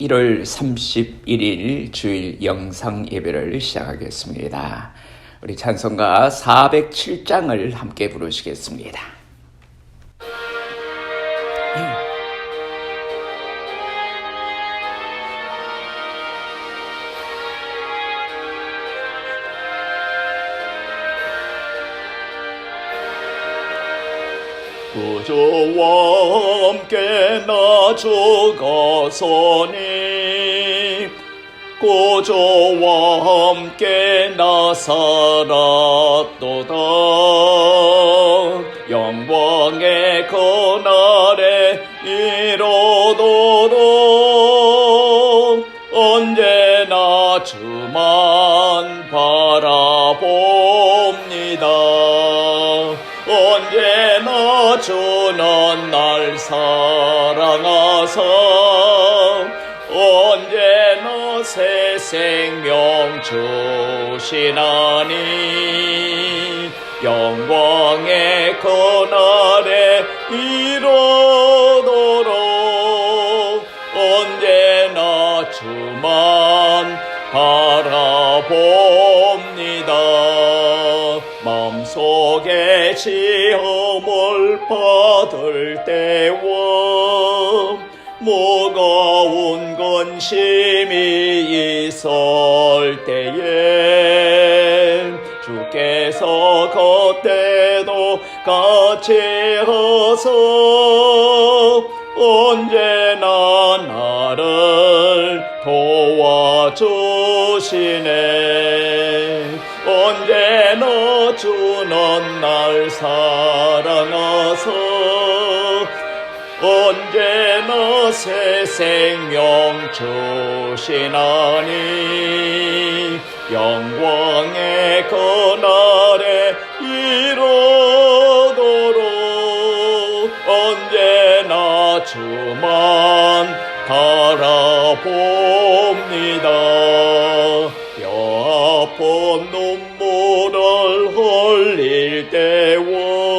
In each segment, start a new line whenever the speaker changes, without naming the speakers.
1월 31일 주일 영상 예배를 시작하겠습니다. 우리 찬송가 407장을 함께 부르시겠습니다.
구주와 함께 나 죽었으니 구주와 함께 나 살았도다. 영광의 그날에 이르도록 언제나 주만 바라봅니다. 언제나 주는 날 사랑하사 언제나 새 생명 주시나니 영광의 그날에 이르도록 언제나 주만 바라봅니다. 마음속에 시험을 받을 때와 무거운 근심이 있을 때에 주께서 그때도 같이 하사 언제나 나를 도와주시네. 언제나 주는 날 사랑하사 언제나 새 생명 주시나니 영광의 그날에 이르도록 언제나 주만 바라봅니다. 뼈 아픈 눈물을 흘릴 때와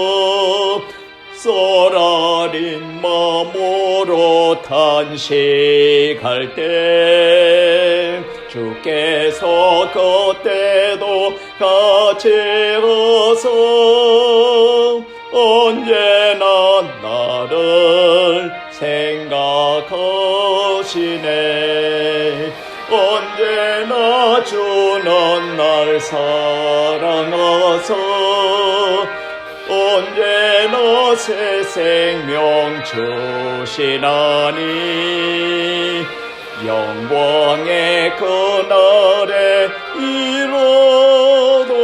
쏘라린 마음으로 탄식할 때 주께서 그때도 같이 하사 언제나 나를 생각하시네. 언제나 주는 날 사랑하사 언제나 새 생명 주시나니 영광의 그날에 이르도록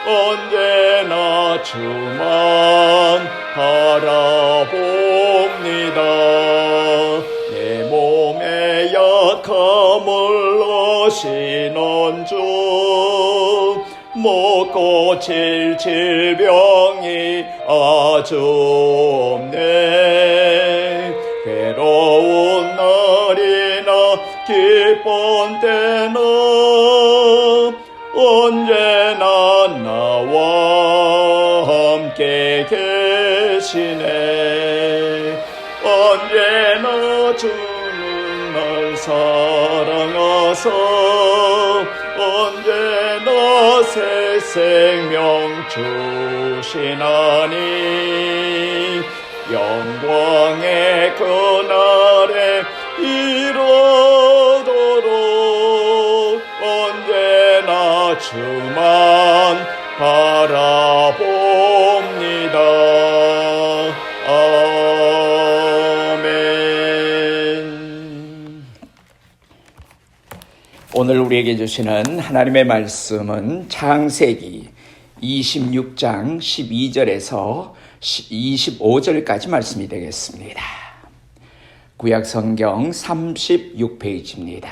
언제나 주만 바라봅니다. 내 몸의 약함을 아시는 주 못 고칠 질병이 아주 없네. 괴로운 날이나 기쁜 때나 언제나 나와 함께 계시네. 언제나 주는 날 사랑하사 언제나 새 생명 주시나니 영광의 그날에 이르도록 언제나 주만 바라봅니다.
오늘 우리에게 주시는 하나님의 말씀은 창세기 26장 12절에서 25절까지 말씀이 되겠습니다. 구약성경 36페이지입니다.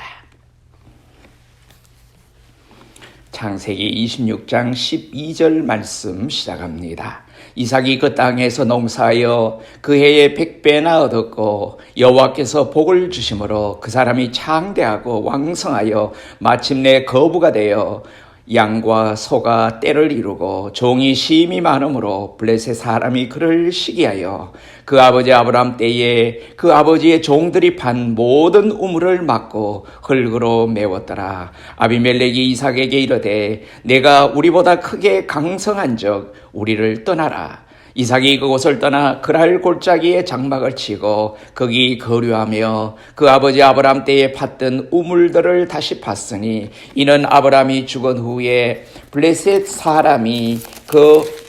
창세기 26장 12절 말씀 시작합니다. 이삭이 그 땅에서 농사하여 그 해에 100배나 얻었고 여호와께서 복을 주심으로 그 사람이 창대하고 왕성하여 마침내 거부가 되어 양과 소가 떼를 이루고 종이 심이 많으므로 블레셋 사람이 그를 시기하여 그 아버지 아브라함 때에 그 아버지의 종들이 판 모든 우물을 막고 흙으로 메웠더라. 아비멜렉이 이삭에게 이르되 내가 우리보다 크게 강성한즉 우리를 떠나라. 이삭이 그곳을 떠나 그랄 골짜기에 장막을 치고 거기 거류하며 그 아버지 아브라함 때에 팠던 우물들을 다시 팠으니 이는 아브라함이 죽은 후에 블레셋 사람이 그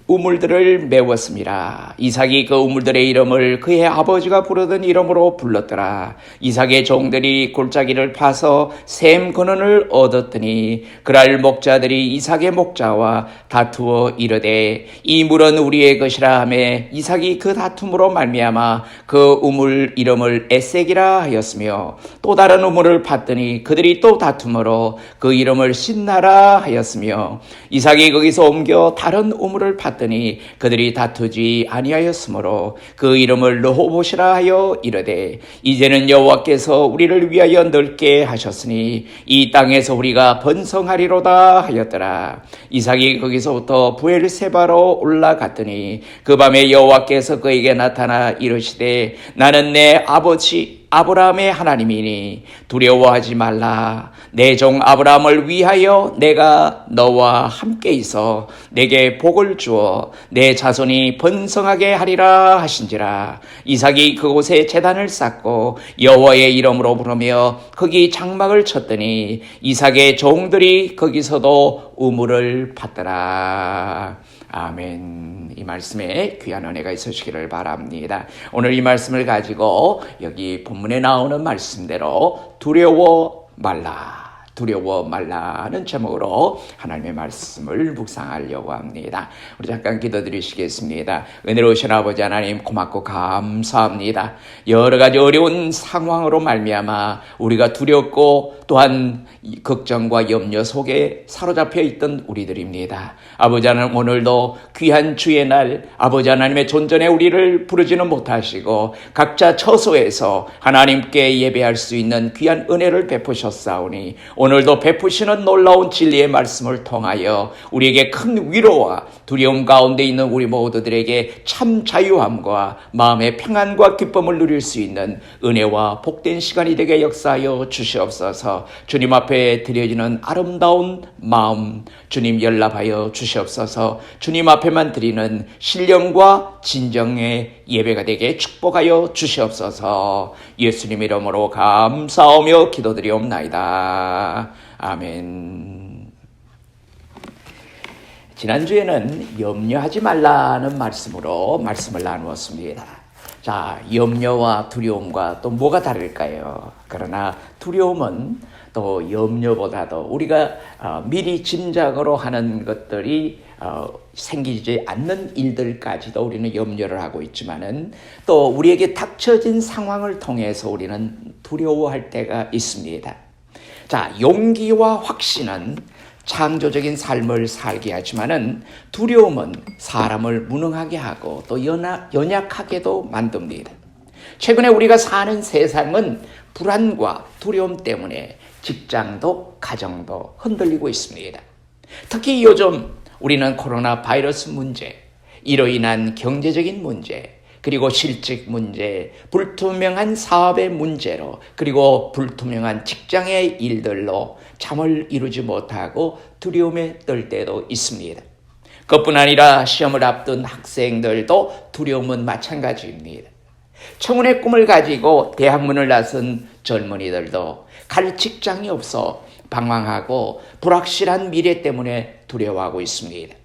우물들을 메웠습니다. 이삭이 그 우물들의 이름을 그의 아버지가 부르던 이름으로 불렀더라. 이삭의 종들이 골짜기를 파서 샘 근원을 얻었더니 그랄 목자들이 이삭의 목자와 다투어 이르되 이 물은 우리의 것이라 하며 이삭이 그 다툼으로 말미암아 그 우물 이름을 에색이라 하였으며 또 다른 우물을 팠더니 그들이 또 다툼으로 그 이름을 신나라 하였으며 이삭이 거기서 옮겨 다른 우물을 팠더니 그들이 다투지 아니하였으므로 그 이름을 르호봇이라 하여 이르되 이제는 여호와께서 우리를 위하여 넓게 하셨으니 이 땅에서 우리가 번성하리로다 하였더라. 이삭이 거기서부터 부엘세바로 올라갔더니 그 밤에 여호와께서 그에게 나타나 이르시되 나는 내 아버지 아브라함의 하나님이니 두려워하지 말라. 내 종 아브라함을 위하여 내가 너와 함께 있어 내게 복을 주어 내 자손이 번성하게 하리라 하신지라. 이삭이 그곳에 제단을 쌓고 여호와의 이름으로 부르며 거기 장막을 쳤더니 이삭의 종들이 거기서도 우물을 팠더라. 아멘. 이 말씀에 귀한 은혜가 있으시기를 바랍니다. 오늘 이 말씀을 가지고 여기 본문에 나오는 말씀대로 두려워 말라는 제목으로 하나님의 말씀을 묵상하려고 합니다. 우리 잠깐 기도드리시겠습니다. 은혜로우신 아버지 하나님 고맙고 감사합니다. 여러 가지 어려운 상황으로 말미암아 우리가 두렵고 또한 걱정과 염려 속에 사로잡혀 있던 우리들입니다. 아버지 하나님 오늘도 귀한 주의 날 아버지 하나님의 존전에 우리를 부르지는 못하시고 각자 처소에서 하나님께 예배할 수 있는 귀한 은혜를 베푸셨사오니 오늘도 베푸시는 놀라운 진리의 말씀을 통하여 우리에게 큰 위로와 두려움 가운데 있는 우리 모두들에게 참 자유함과 마음의 평안과 기쁨을 누릴 수 있는 은혜와 복된 시간이 되게 역사하여 주시옵소서. 주님 앞에 드려지는 아름다운 마음 주님 연락하여 주시옵소서. 주님 앞에만 드리는 신령과 진정의 예배가 되게 축복하여 주시옵소서. 예수님 이름으로 감사하며 기도드리옵나이다. 아멘. 지난주에는 염려하지 말라는 말씀으로 말씀을 나누었습니다. 자, 염려와 두려움과 또 뭐가 다를까요? 그러나 두려움은 또 염려보다도 우리가 미리 짐작으로 하는 것들이 생기지 않는 일들까지도 우리는 염려를 하고 있지만은 또 우리에게 닥쳐진 상황을 통해서 우리는 두려워할 때가 있습니다. 자, 용기와 확신은 창조적인 삶을 살게 하지만은 두려움은 사람을 무능하게 하고 또 연약하게도 만듭니다. 최근에 우리가 사는 세상은 불안과 두려움 때문에 직장도 가정도 흔들리고 있습니다. 특히 요즘 우리는 코로나 바이러스 문제, 이로 인한 경제적인 문제, 그리고 실직 문제, 불투명한 사업의 문제로 그리고 불투명한 직장의 일들로 잠을 이루지 못하고 두려움에 떨 때도 있습니다. 그뿐 아니라 시험을 앞둔 학생들도 두려움은 마찬가지입니다. 청운의 꿈을 가지고 대학문을 나선 젊은이들도 갈 직장이 없어 방황하고 불확실한 미래 때문에 두려워하고 있습니다.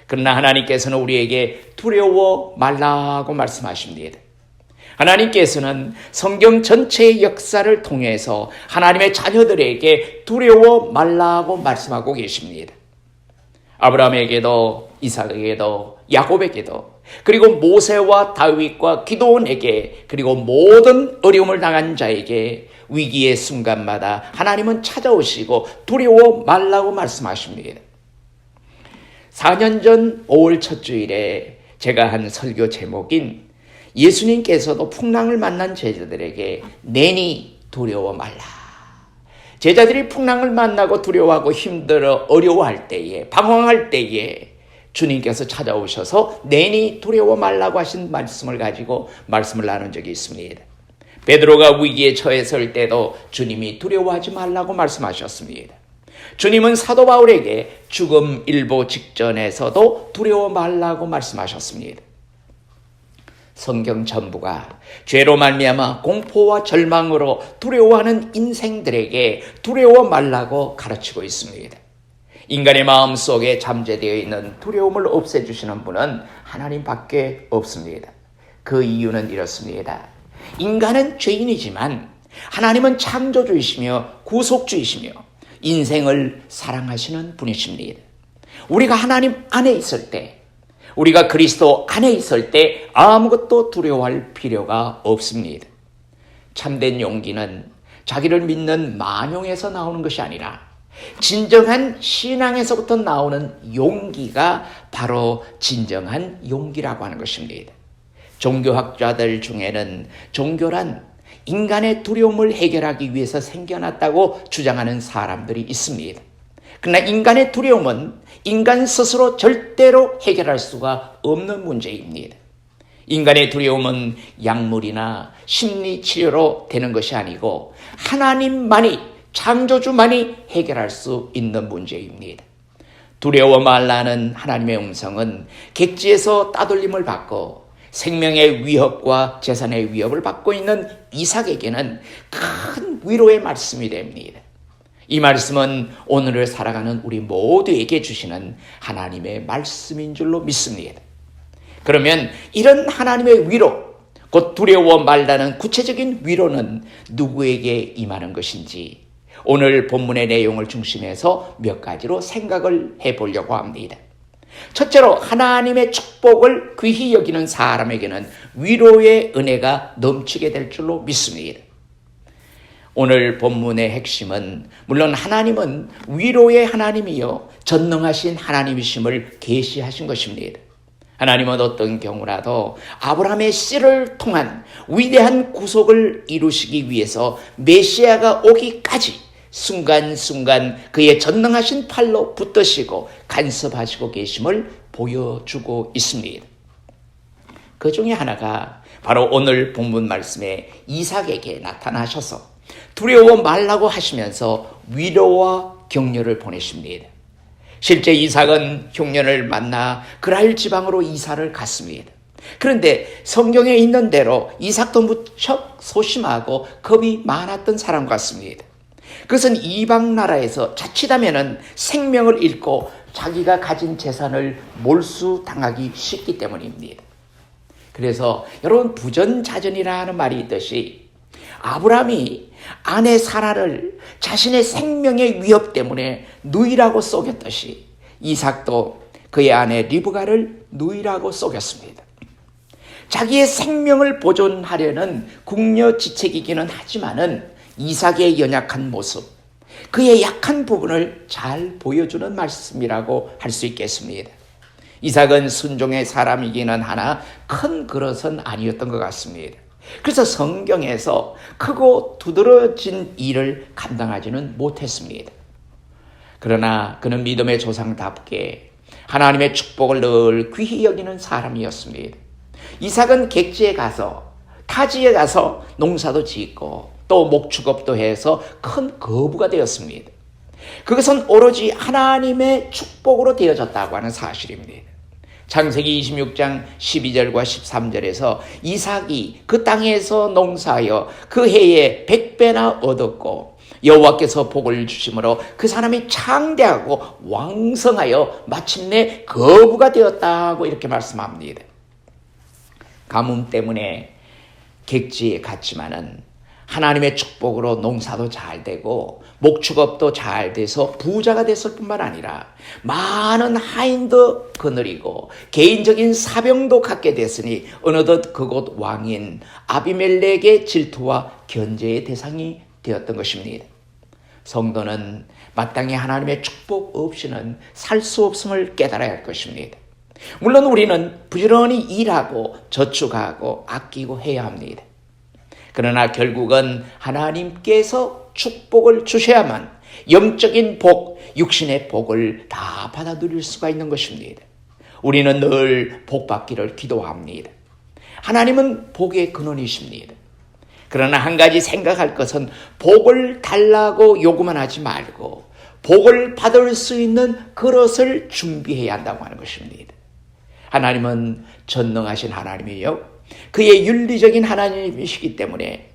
그러나 하나님께서는 우리에게 두려워 말라고 말씀하십니다. 하나님께서는 성경 전체의 역사를 통해서 하나님의 자녀들에게 두려워 말라고 말씀하고 계십니다. 아브라함에게도 이삭에게도 야곱에게도 그리고 모세와 다윗과 기도원에게 그리고 모든 어려움을 당한 자에게 위기의 순간마다 하나님은 찾아오시고 두려워 말라고 말씀하십니다. 4년 전 5월 첫 주일에 제가 한 설교 제목인 예수님께서도 풍랑을 만난 제자들에게 내니 두려워 말라. 제자들이 풍랑을 만나고 두려워하고 힘들어 어려워할 때에, 방황할 때에 주님께서 찾아오셔서 내니 두려워 말라고 하신 말씀을 가지고 말씀을 나눈 적이 있습니다. 베드로가 위기에 처했을 때도 주님이 두려워하지 말라고 말씀하셨습니다. 주님은 사도 바울에게 죽음 일보 직전에서도 두려워 말라고 말씀하셨습니다. 성경 전부가 죄로 말미암아 공포와 절망으로 두려워하는 인생들에게 두려워 말라고 가르치고 있습니다. 인간의 마음 속에 잠재되어 있는 두려움을 없애주시는 분은 하나님밖에 없습니다. 그 이유는 이렇습니다. 인간은 죄인이지만 하나님은 창조주이시며 구속주이시며 인생을 사랑하시는 분이십니다. 우리가 하나님 안에 있을 때, 우리가 그리스도 안에 있을 때 아무것도 두려워할 필요가 없습니다. 참된 용기는 자기를 믿는 만용에서 나오는 것이 아니라 진정한 신앙에서부터 나오는 용기가 바로 진정한 용기라고 하는 것입니다. 종교학자들 중에는 종교란 인간의 두려움을 해결하기 위해서 생겨났다고 주장하는 사람들이 있습니다. 그러나 인간의 두려움은 인간 스스로 절대로 해결할 수가 없는 문제입니다. 인간의 두려움은 약물이나 심리치료로 되는 것이 아니고 하나님만이, 창조주만이 해결할 수 있는 문제입니다. 두려워 말라는 하나님의 음성은 객지에서 따돌림을 받고 생명의 위협과 재산의 위협을 받고 있는 이삭에게는 큰 위로의 말씀이 됩니다. 이 말씀은 오늘을 살아가는 우리 모두에게 주시는 하나님의 말씀인 줄로 믿습니다. 그러면 이런 하나님의 위로, 곧 두려워 말라는 구체적인 위로는 누구에게 임하는 것인지 오늘 본문의 내용을 중심해서 몇 가지로 생각을 해보려고 합니다. 첫째로 하나님의 축복을 귀히 여기는 사람에게는 위로의 은혜가 넘치게 될 줄로 믿습니다. 오늘 본문의 핵심은 물론 하나님은 위로의 하나님이요 전능하신 하나님이심을 계시하신 것입니다. 하나님은 어떤 경우라도 아브라함의 씨를 통한 위대한 구속을 이루시기 위해서 메시아가 오기까지 순간순간 그의 전능하신 팔로 붙드시고 간섭하시고 계심을 보여주고 있습니다. 그 중에 하나가 바로 오늘 본문 말씀에 이삭에게 나타나셔서 두려워 말라고 하시면서 위로와 격려를 보내십니다. 실제 이삭은 흉년을 만나 그랄 지방으로 이사를 갔습니다. 그런데 성경에 있는 대로 이삭도 무척 소심하고 겁이 많았던 사람 같습니다. 그것은 이방 나라에서 자칫하면 생명을 잃고 자기가 가진 재산을 몰수당하기 쉽기 때문입니다. 그래서 여러분 부전자전이라는 말이 있듯이 아브라함이 아내 사라를 자신의 생명의 위협 때문에 누이라고 속였듯이 이삭도 그의 아내 리브가를 누이라고 속였습니다. 자기의 생명을 보존하려는 궁녀지책이기는 하지만은 이삭의 연약한 모습, 그의 약한 부분을 잘 보여주는 말씀이라고 할 수 있겠습니다. 이삭은 순종의 사람이기는 하나 큰 그릇은 아니었던 것 같습니다. 그래서 성경에서 크고 두드러진 일을 감당하지는 못했습니다. 그러나 그는 믿음의 조상답게 하나님의 축복을 늘 귀히 여기는 사람이었습니다. 이삭은 객지에 가서 타지에 가서 농사도 짓고 또 목축업도 해서 큰 거부가 되었습니다. 그것은 오로지 하나님의 축복으로 되어졌다고 하는 사실입니다. 창세기 26장 12절과 13절에서 이삭이 그 땅에서 농사하여 그 해에 100배나 얻었고 여호와께서 복을 주심으로 그 사람이 창대하고 왕성하여 마침내 거부가 되었다고 이렇게 말씀합니다. 가뭄 때문에 객지에 갔지만은 하나님의 축복으로 농사도 잘 되고 목축업도 잘 돼서 부자가 됐을 뿐만 아니라 많은 하인도 거느리고 개인적인 사병도 갖게 됐으니 어느덧 그곳 왕인 아비멜렉의 질투와 견제의 대상이 되었던 것입니다. 성도는 마땅히 하나님의 축복 없이는 살 수 없음을 깨달아야 할 것입니다. 물론 우리는 부지런히 일하고 저축하고 아끼고 해야 합니다. 그러나 결국은 하나님께서 축복을 주셔야만 영적인 복, 육신의 복을 다 받아 누릴 수가 있는 것입니다. 우리는 늘 복 받기를 기도합니다. 하나님은 복의 근원이십니다. 그러나 한 가지 생각할 것은 복을 달라고 요구만 하지 말고 복을 받을 수 있는 그릇을 준비해야 한다고 하는 것입니다. 하나님은 전능하신 하나님이요, 그의 윤리적인 하나님이시기 때문에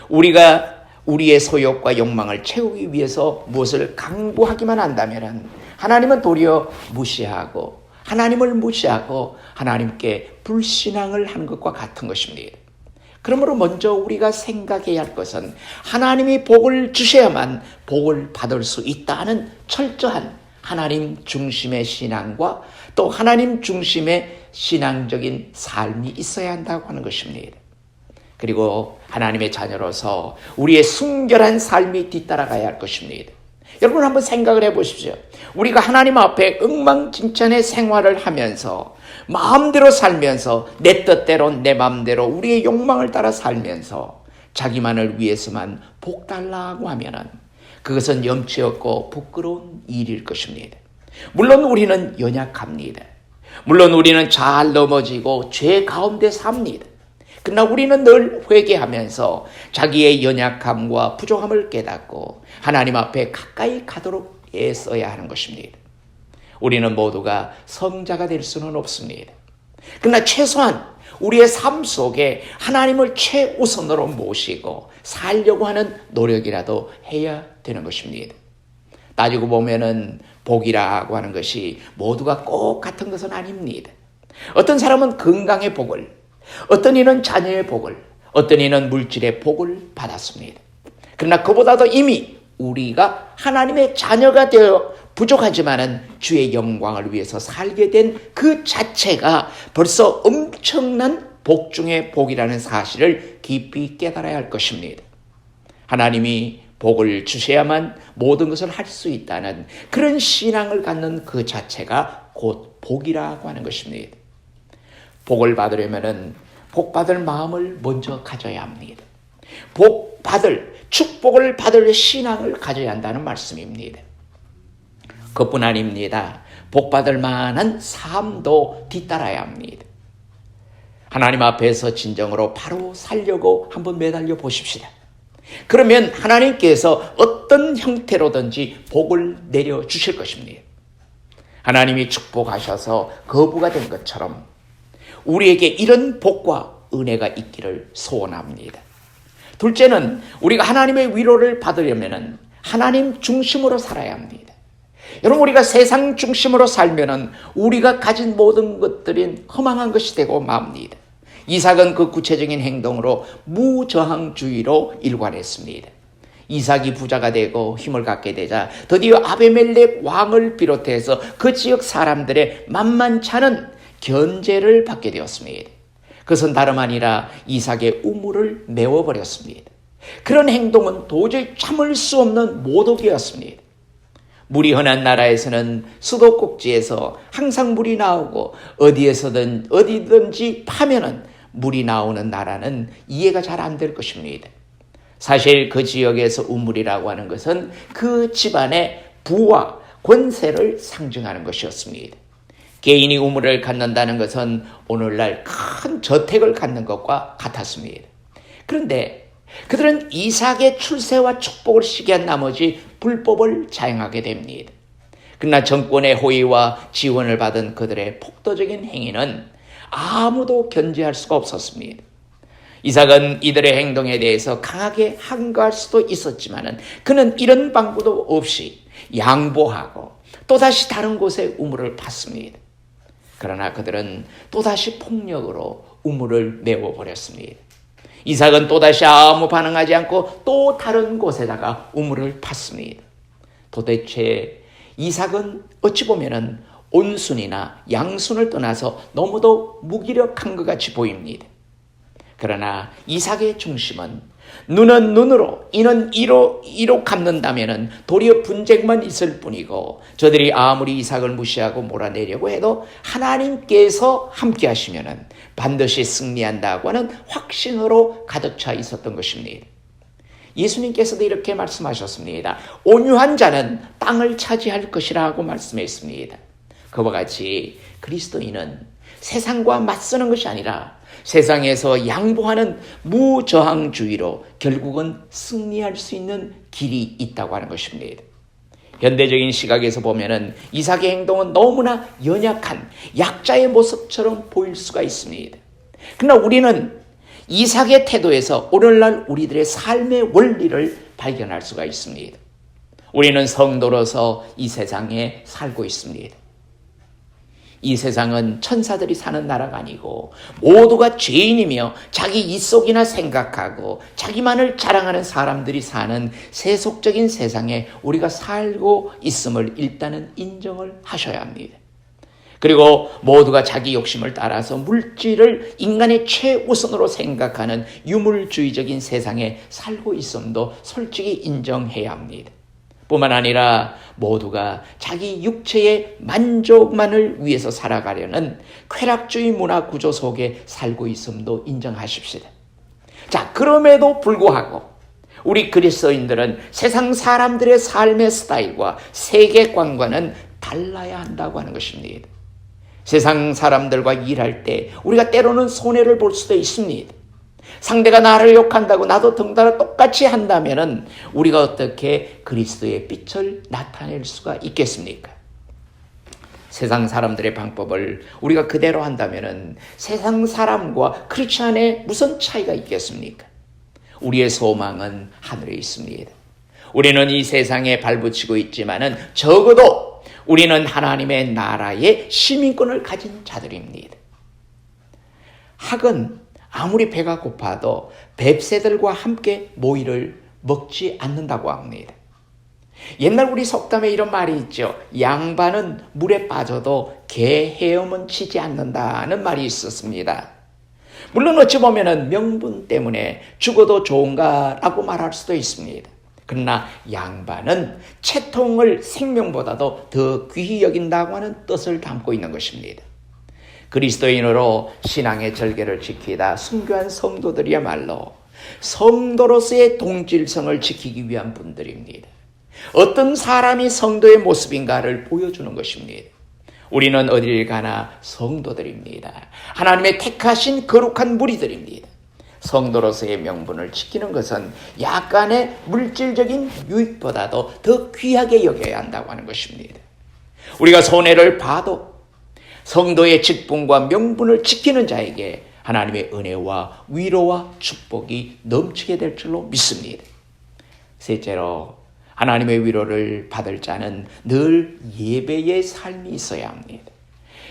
우리가 우리의 소욕과 욕망을 채우기 위해서 무엇을 강구하기만 한다면 하나님은 도리어 무시하고 하나님을 무시하고 하나님께 불신앙을 하는 것과 같은 것입니다. 그러므로 먼저 우리가 생각해야 할 것은 하나님이 복을 주셔야만 복을 받을 수 있다는 철저한 하나님 중심의 신앙과 또 하나님 중심의 신앙적인 삶이 있어야 한다고 하는 것입니다. 그리고 하나님의 자녀로서 우리의 순결한 삶이 뒤따라가야 할 것입니다. 여러분 한번 생각을 해보십시오. 우리가 하나님 앞에 엉망진창의 생활을 하면서 마음대로 살면서 내 뜻대로 내 마음대로 우리의 욕망을 따라 살면서 자기만을 위해서만 복 달라고 하면은 그것은 염치 없고 부끄러운 일일 것입니다. 물론 우리는 연약합니다. 물론 우리는 잘 넘어지고 죄 가운데 삽니다. 그러나 우리는 늘 회개하면서 자기의 연약함과 부족함을 깨닫고 하나님 앞에 가까이 가도록 애써야 하는 것입니다. 우리는 모두가 성자가 될 수는 없습니다. 그러나 최소한 우리의 삶 속에 하나님을 최우선으로 모시고 살려고 하는 노력이라도 해야 되는 것입니다. 따지고 보면은 복이라고 하는 것이 모두가 꼭 같은 것은 아닙니다. 어떤 사람은 건강의 복을, 어떤 이는 자녀의 복을, 어떤 이는 물질의 복을 받았습니다. 그러나 그보다도 이미 우리가 하나님의 자녀가 되어 부족하지만은 주의 영광을 위해서 살게 된 그 자체가 벌써 엄청난 복 중의 복이라는 사실을 깊이 깨달아야 할 것입니다. 하나님이 복을 주셔야만 모든 것을 할 수 있다는 그런 신앙을 갖는 그 자체가 곧 복이라고 하는 것입니다. 복을 받으려면은 복 받을 마음을 먼저 가져야 합니다. 복 받을, 축복을 받을 신앙을 가져야 한다는 말씀입니다. 그뿐 아닙니다. 복 받을 만한 삶도 뒤따라야 합니다. 하나님 앞에서 진정으로 바로 살려고 한번 매달려 보십시다. 그러면 하나님께서 어떤 형태로든지 복을 내려주실 것입니다. 하나님이 축복하셔서 거부가 된 것처럼 우리에게 이런 복과 은혜가 있기를 소원합니다. 둘째는 우리가 하나님의 위로를 받으려면 하나님 중심으로 살아야 합니다. 여러분, 우리가 세상 중심으로 살면 우리가 가진 모든 것들이 허망한 것이 되고 맙니다. 이삭은 그 구체적인 행동으로 무저항주의로 일관했습니다. 이삭이 부자가 되고 힘을 갖게 되자 드디어 아비멜렉 왕을 비롯해서 그 지역 사람들의 만만찮은 견제를 받게 되었습니다. 그것은 다름 아니라 이삭의 우물을 메워버렸습니다. 그런 행동은 도저히 참을 수 없는 모독이었습니다. 물이 흔한 나라에서는 수도꼭지에서 항상 물이 나오고 어디든지 파면은 물이 나오는 나라는 이해가 잘 안 될 것입니다. 사실 그 지역에서 우물이라고 하는 것은 그 집안의 부와 권세를 상징하는 것이었습니다. 개인이 우물을 갖는다는 것은 오늘날 큰 저택을 갖는 것과 같았습니다. 그런데 그들은 이삭의 출세와 축복을 시기한 나머지 불법을 자행하게 됩니다. 그러나 정권의 호의와 지원을 받은 그들의 폭도적인 행위는 아무도 견제할 수가 없었습니다. 이삭은 이들의 행동에 대해서 강하게 항거할 수도 있었지만 그는 이런 방구도 없이 양보하고 또다시 다른 곳에 우물을 팠습니다. 그러나 그들은 또다시 폭력으로 우물을 메워버렸습니다. 이삭은 또다시 아무 반응하지 않고 또 다른 곳에다가 우물을 팠습니다. 도대체 이삭은 어찌 보면 온순이나 양순을 떠나서 너무도 무기력한 것 같이 보입니다. 그러나 이삭의 중심은 눈은 눈으로 이는 이로 갚는다면 도리어 분쟁만 있을 뿐이고 저들이 아무리 이삭을 무시하고 몰아내려고 해도 하나님께서 함께 하시면 반드시 승리한다고 하는 확신으로 가득 차 있었던 것입니다. 예수님께서도 이렇게 말씀하셨습니다. 온유한 자는 땅을 차지할 것이라고 말씀했습니다. 그와 같이 그리스도인은 세상과 맞서는 것이 아니라 세상에서 양보하는 무저항주의로 결국은 승리할 수 있는 길이 있다고 하는 것입니다. 현대적인 시각에서 보면은 이삭의 행동은 너무나 연약한 약자의 모습처럼 보일 수가 있습니다. 그러나 우리는 이삭의 태도에서 오늘날 우리들의 삶의 원리를 발견할 수가 있습니다. 우리는 성도로서 이 세상에 살고 있습니다. 이 세상은 천사들이 사는 나라가 아니고 모두가 죄인이며 자기 이속이나 생각하고 자기만을 자랑하는 사람들이 사는 세속적인 세상에 우리가 살고 있음을 일단은 인정을 하셔야 합니다. 그리고 모두가 자기 욕심을 따라서 물질을 인간의 최우선으로 생각하는 유물주의적인 세상에 살고 있음도 솔직히 인정해야 합니다. 뿐만 아니라 모두가 자기 육체의 만족만을 위해서 살아가려는 쾌락주의 문화 구조 속에 살고 있음도 인정하십시다. 자, 그럼에도 불구하고 우리 그리스도인들은 세상 사람들의 삶의 스타일과 세계관과는 달라야 한다고 하는 것입니다. 세상 사람들과 일할 때 우리가 때로는 손해를 볼 수도 있습니다. 상대가 나를 욕한다고 나도 덩달아 똑같이 한다면 우리가 어떻게 그리스도의 빛을 나타낼 수가 있겠습니까? 세상 사람들의 방법을 우리가 그대로 한다면 세상 사람과 크리스찬의 무슨 차이가 있겠습니까? 우리의 소망은 하늘에 있습니다. 우리는 이 세상에 발붙이고 있지만은 적어도 우리는 하나님의 나라의 시민권을 가진 자들입니다. 학은 아무리 배가 고파도 뱁새들과 함께 모이를 먹지 않는다고 합니다. 옛날 우리 속담에 이런 말이 있죠. 양반은 물에 빠져도 개 헤엄은 치지 않는다는 말이 있었습니다. 물론 어찌 보면 명분 때문에 죽어도 좋은가라고 말할 수도 있습니다. 그러나 양반은 채통을 생명보다도 더 귀히 여긴다고 하는 뜻을 담고 있는 것입니다. 그리스도인으로 신앙의 절개를 지키다 순교한 성도들이야말로 성도로서의 동질성을 지키기 위한 분들입니다. 어떤 사람이 성도의 모습인가를 보여주는 것입니다. 우리는 어디를 가나 성도들입니다. 하나님의 택하신 거룩한 무리들입니다. 성도로서의 명분을 지키는 것은 약간의 물질적인 유익보다도 더 귀하게 여겨야 한다고 하는 것입니다. 우리가 손해를 봐도 성도의 직분과 명분을 지키는 자에게 하나님의 은혜와 위로와 축복이 넘치게 될 줄로 믿습니다. 셋째로 하나님의 위로를 받을 자는 늘 예배의 삶이 있어야 합니다.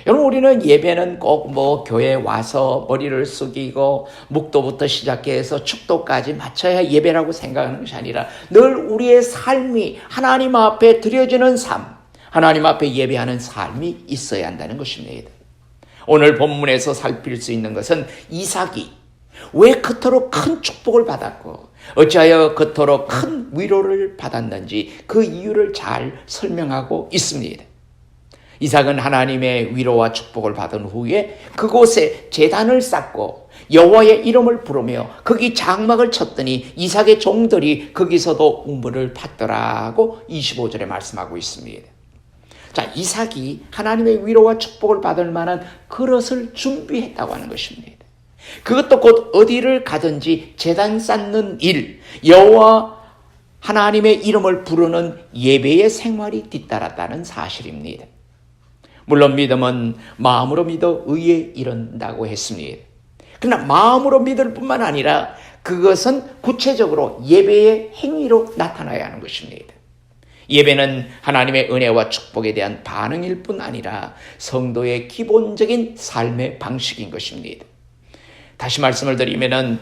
여러분, 우리는 예배는 꼭 교회에 와서 머리를 숙이고 묵도부터 시작해서 축도까지 마쳐야 예배라고 생각하는 것이 아니라 늘 우리의 삶이 하나님 앞에 드려지는 삶, 하나님 앞에 예배하는 삶이 있어야 한다는 것입니다. 오늘 본문에서 살필 수 있는 것은 이삭이 왜 그토록 큰 축복을 받았고 어찌하여 그토록 큰 위로를 받았는지 그 이유를 잘 설명하고 있습니다. 이삭은 하나님의 위로와 축복을 받은 후에 그곳에 제단을 쌓고 여호와의 이름을 부르며 거기 장막을 쳤더니 이삭의 종들이 거기서도 우물을 팠더라고 25절에 말씀하고 있습니다. 자, 이삭이 하나님의 위로와 축복을 받을 만한 그릇을 준비했다고 하는 것입니다. 그것도 곧 어디를 가든지 제단 쌓는 일, 여호와 하나님의 이름을 부르는 예배의 생활이 뒤따랐다는 사실입니다. 물론 믿음은 마음으로 믿어 의에 이른다고 했습니다. 그러나 마음으로 믿을 뿐만 아니라 그것은 구체적으로 예배의 행위로 나타나야 하는 것입니다. 예배는 하나님의 은혜와 축복에 대한 반응일 뿐 아니라 성도의 기본적인 삶의 방식인 것입니다. 다시 말씀을 드리면은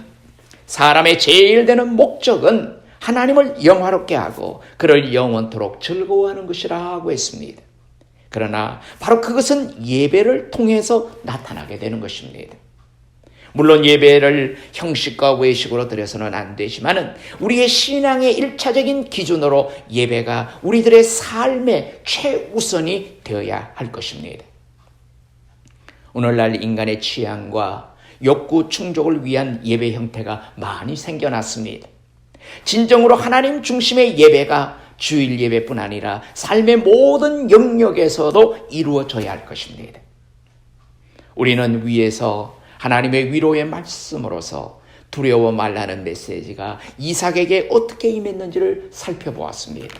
사람의 제일 되는 목적은 하나님을 영화롭게 하고 그를 영원토록 즐거워하는 것이라고 했습니다. 그러나 바로 그것은 예배를 통해서 나타나게 되는 것입니다. 물론 예배를 형식과 외식으로 드려서는 안 되지만은 우리의 신앙의 1차적인 기준으로 예배가 우리들의 삶의 최우선이 되어야 할 것입니다. 오늘날 인간의 취향과 욕구 충족을 위한 예배 형태가 많이 생겨났습니다. 진정으로 하나님 중심의 예배가 주일 예배뿐 아니라 삶의 모든 영역에서도 이루어져야 할 것입니다. 우리는 위에서 하나님의 위로의 말씀으로서 두려워 말라는 메시지가 이삭에게 어떻게 임했는지를 살펴보았습니다.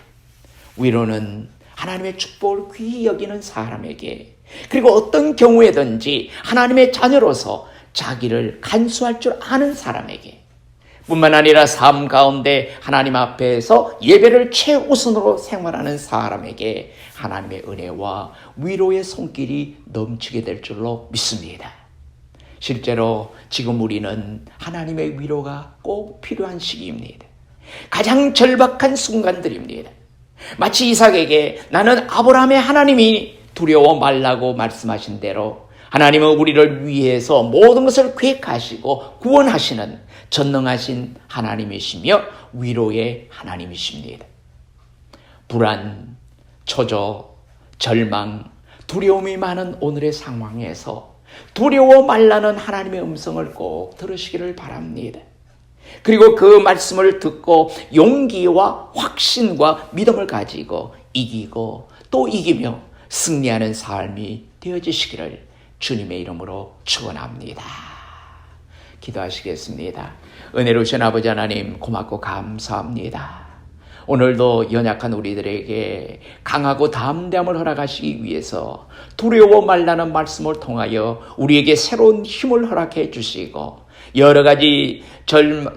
위로는 하나님의 축복을 귀히 여기는 사람에게, 그리고 어떤 경우에든지 하나님의 자녀로서 자기를 간수할 줄 아는 사람에게, 뿐만 아니라 삶 가운데 하나님 앞에서 예배를 최우선으로 생활하는 사람에게 하나님의 은혜와 위로의 손길이 넘치게 될 줄로 믿습니다. 실제로 지금 우리는 하나님의 위로가 꼭 필요한 시기입니다. 가장 절박한 순간들입니다. 마치 이삭에게 나는 아브라함의 하나님이 두려워 말라고 말씀하신 대로 하나님은 우리를 위해서 모든 것을 계획하시고 구원하시는 전능하신 하나님이시며 위로의 하나님이십니다. 불안, 초조, 절망, 두려움이 많은 오늘의 상황에서 두려워 말라는 하나님의 음성을 꼭 들으시기를 바랍니다. 그리고 그 말씀을 듣고 용기와 확신과 믿음을 가지고 이기고 또 이기며 승리하는 삶이 되어지시기를 주님의 이름으로 축원합니다. 기도하시겠습니다. 은혜로우신 아버지 하나님, 고맙고 감사합니다. 오늘도 연약한 우리들에게 강하고 담대함을 허락하시기 위해서 두려워 말라는 말씀을 통하여 우리에게 새로운 힘을 허락해 주시고, 여러 가지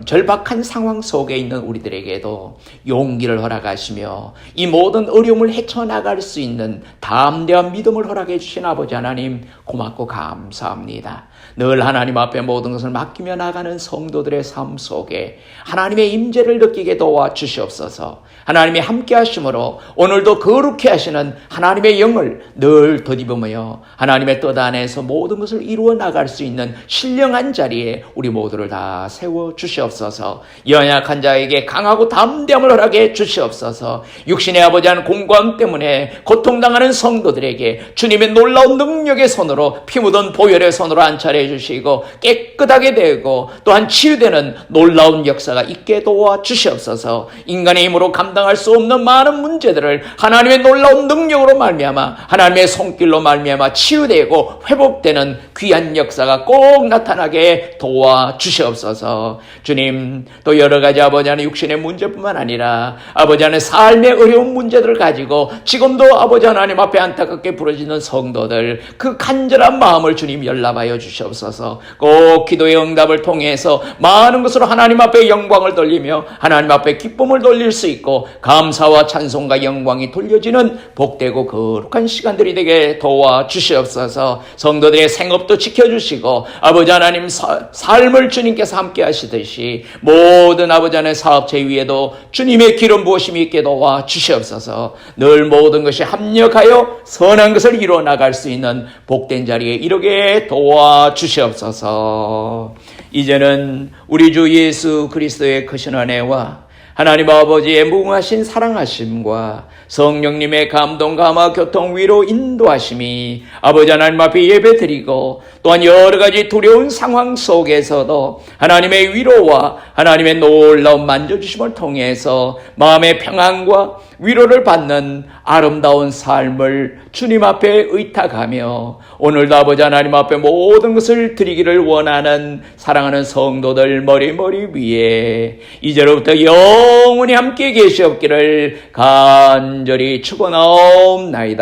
절박한 상황 속에 있는 우리들에게도 용기를 허락하시며 이 모든 어려움을 헤쳐나갈 수 있는 담대한 믿음을 허락해 주신 아버지 하나님, 고맙고 감사합니다. 늘 하나님 앞에 모든 것을 맡기며 나가는 성도들의 삶 속에 하나님의 임재를 느끼게 도와주시옵소서. 하나님이 함께 하심으로 오늘도 거룩해 하시는 하나님의 영을 늘 덧입으며 하나님의 뜻 안에서 모든 것을 이루어 나갈 수 있는 신령한 자리에 우리 모두를 다 세워 주시옵소서. 연약한 자에게 강하고 담대함을 허락해 주시옵소서. 육신의 아버지 한 공고함 때문에 고통당하는 성도들에게 주님의 놀라운 능력의 손으로 피 묻은 보혈의 손으로 안찰해 주시고 깨끗하게 되고 또한 치유되는 놀라운 역사가 있게 도와 주시옵소서. 인간의 힘으로 감당할 수 없는 많은 문제들을 하나님의 놀라운 능력으로 말미암아 하나님의 손길로 말미암아 치유되고 회복되는 귀한 역사가 꼭 나타나게 도와 주시옵소서. 주님, 또 여러 가지 아버지 하나님 육신의 문제뿐만 아니라 아버지 하나님 삶의 어려운 문제들을 가지고 지금도 아버지 하나님 앞에 안타깝게 부르짖는 성도들, 그 간절한 마음을 주님 열납하여 주시옵소서. 꼭 기도의 응답을 통해서 많은 것으로 하나님 앞에 영광을 돌리며 하나님 앞에 기쁨을 돌릴 수 있고 감사와 찬송과 영광이 돌려지는 복되고 거룩한 시간들이 되게 도와 주시옵소서. 성도들의 생업도 지켜주시고 아버지 하나님 삶을 주님께서 함께 하시듯이 모든 아버지 하나님 사업체 위에도 주님의 기름 부으심이 있게 도와 주시옵소서. 늘 모든 것이 합력하여 선한 것을 이루어 나갈 수 있는 복된 자리에 이르게 도와 주시옵소서. 이제는 우리 주 예수 그리스도의 크신 은혜와 하나님 아버지의 무궁하신 사랑하심과 성령님의 감동, 감화, 교통, 위로, 인도하심이 아버지 하나님 앞에 예배드리고 또한 여러 가지 두려운 상황 속에서도 하나님의 위로와 하나님의 놀라운 만져주심을 통해서 마음의 평안과 위로를 받는 아름다운 삶을 주님 앞에 의탁하며 오늘도 아버지 하나님 앞에 모든 것을 드리기를 원하는 사랑하는 성도들 머리 위에 이제로부터 영원히 함께 계시옵기를 간절히 축원하옵나이다.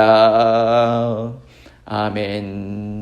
아멘.